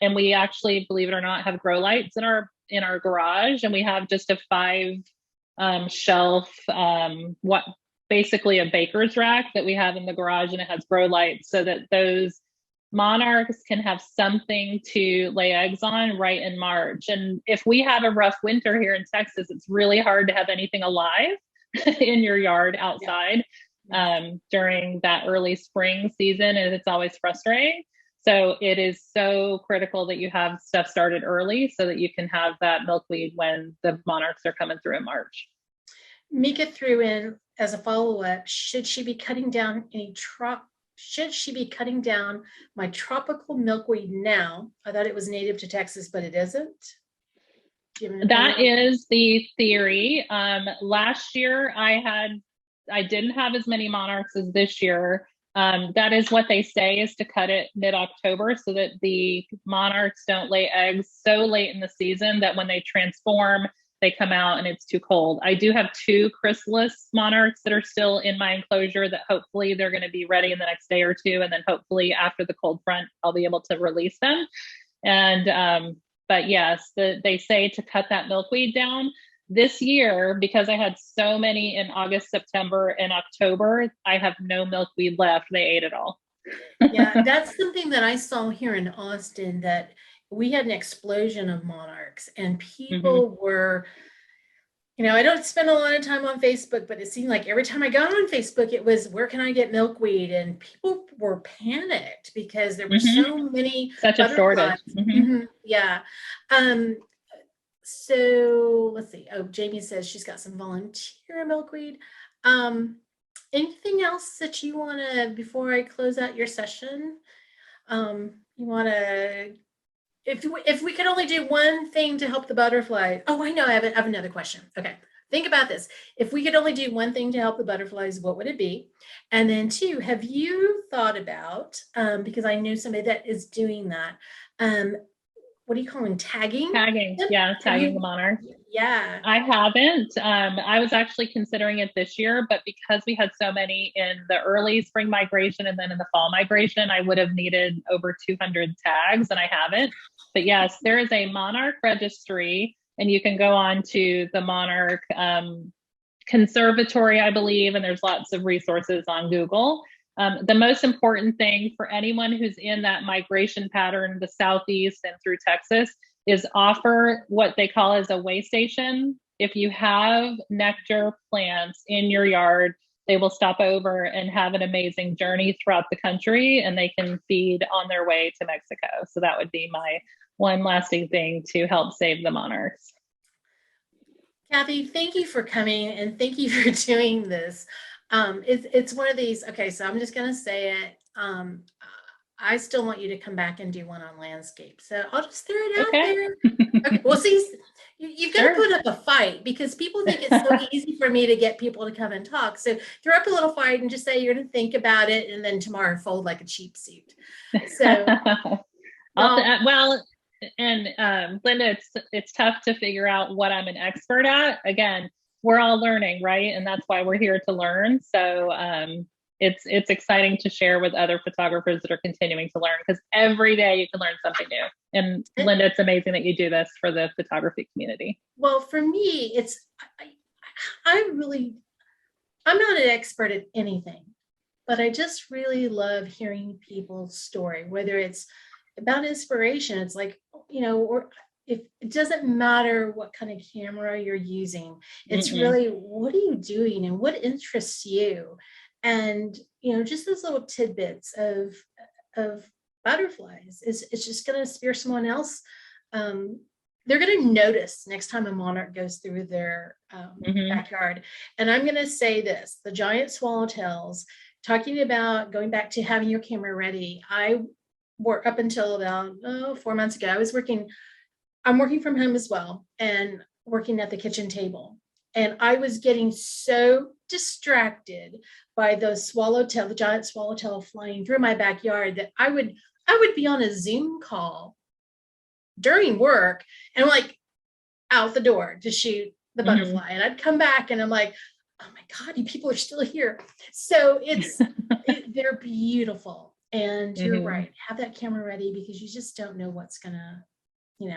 and we actually, believe it or not, have grow lights in our garage, and we have just a 5 shelf, basically a baker's rack that we have in the garage, and it has grow lights so that those monarchs can have something to lay eggs on right in March. And if we have a rough winter here in Texas, it's really hard to have anything alive in your yard outside during that early spring season, and it's always frustrating. So it is so critical that you have stuff started early so that you can have that milkweed when the monarchs are coming through in March. Mika threw in as a follow-up, should she be cutting down my tropical milkweed now? I thought it was native to Texas, but it isn't. That is the theory. Last year I didn't have as many monarchs as this year. That is what they say, is to cut it mid-October so that the monarchs don't lay eggs so late in the season that when they transform, they come out and it's too cold. I do have 2 chrysalis monarchs that are still in my enclosure that hopefully they're going to be ready in the next day or 2. And then hopefully after the cold front, I'll be able to release them. And, but yes, they say to cut that milkweed down. This year, because I had so many in August, September, and October, I have no milkweed left. They ate it all. Yeah, that's something that I saw here in Austin, that we had an explosion of monarchs and people were, I don't spend a lot of time on Facebook, but it seemed like every time I got on Facebook, it was, where can I get milkweed? And people were panicked because there were so many such a shortage. Yeah. So let's see. Oh, Jamie says she's got some volunteer milkweed. Anything else that you want to, before I close out your session, you want to, if we could only do one thing to help the butterfly. Oh, I know. I have another question. Okay. Think about this. If we could only do one thing to help the butterflies, what would it be? And then 2, have you thought about, because I know somebody that is doing that, what do you call them? Tagging? Yeah, tagging the monarch. Yeah. I haven't. I was actually considering it this year, but because we had so many in the early spring migration and then in the fall migration, I would have needed over 200 tags, and I haven't. But yes, there is a monarch registry, and you can go on to the Monarch Conservatory, I believe, and there's lots of resources on Google. The most important thing for anyone who's in that migration pattern, the Southeast and through Texas, is offer what they call as a way station. If you have nectar plants in your yard, they will stop over and have an amazing journey throughout the country, and they can feed on their way to Mexico. So that would be my one lasting thing to help save the monarchs. Kathy, thank you for coming, and thank you for doing this. It's one of these, okay, so I'm just going to say it. I still want you to come back and do one on landscape. So I'll just throw it out there. Okay, well, see, you've got to put up a fight, because people think it's so easy for me to get people to come and talk. So throw up a little fight and just say you're going to think about it, and then tomorrow fold like a cheap suit. So, well, and Linda, it's tough to figure out what I'm an expert at. Again, we're all learning, right? And that's why we're here to learn. So it's exciting to share with other photographers that are continuing to learn, because every day you can learn something new. And Linda, it's amazing that you do this for the photography community. Well, for me, I'm not an expert at anything, but I just really love hearing people's story, whether it's about inspiration. It's like, or if it doesn't matter what kind of camera you're using, it's really, what are you doing and what interests you? And, just those little tidbits of butterflies, it's just going to steer someone else. They're going to notice next time a monarch goes through their backyard. And I'm going to say this, the giant swallowtails, talking about going back to having your camera ready. I work up until about 4 months ago. I'm working from home as well, and working at the kitchen table. And I was getting so distracted by the giant swallowtail flying through my backyard, that I would be on a Zoom call during work and like out the door to shoot the butterfly. And I'd come back and I'm like, oh my God, you people are still here. So they're beautiful. And you're right. Have that camera ready, because you just don't know what's gonna,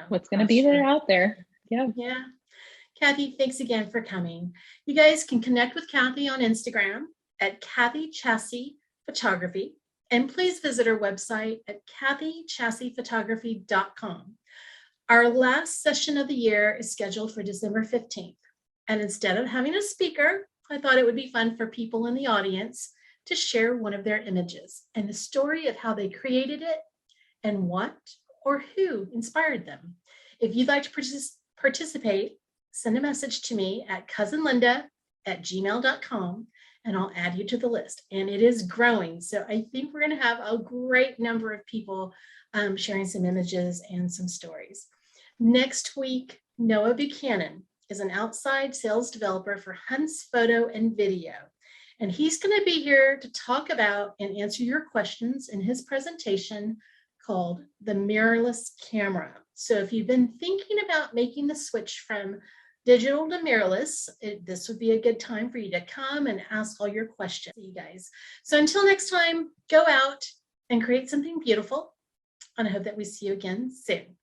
what's gonna be there out there. Yeah. Yeah. Kathy, thanks again for coming. You guys can connect with Kathy on Instagram at Kathy Chassie Photography. And please visit our website at kathychassiephotography.com. Our last session of the year is scheduled for December 15th. And instead of having a speaker, I thought it would be fun for people in the audience to share one of their images and the story of how they created it and what or who inspired them. If you'd like to participate, send a message to me at cousinlinda@gmail.com, and I'll add you to the list. And it is growing. So I think we're going to have a great number of people sharing some images and some stories. Next week, Noah Buchanan is an outside sales developer for Hunt's Photo and Video. And he's going to be here to talk about and answer your questions in his presentation called the mirrorless camera. So if you've been thinking about making the switch from digital to mirrorless, this would be a good time for you to come and ask all your questions, you guys. So until next time, go out and create something beautiful. And I hope that we see you again soon.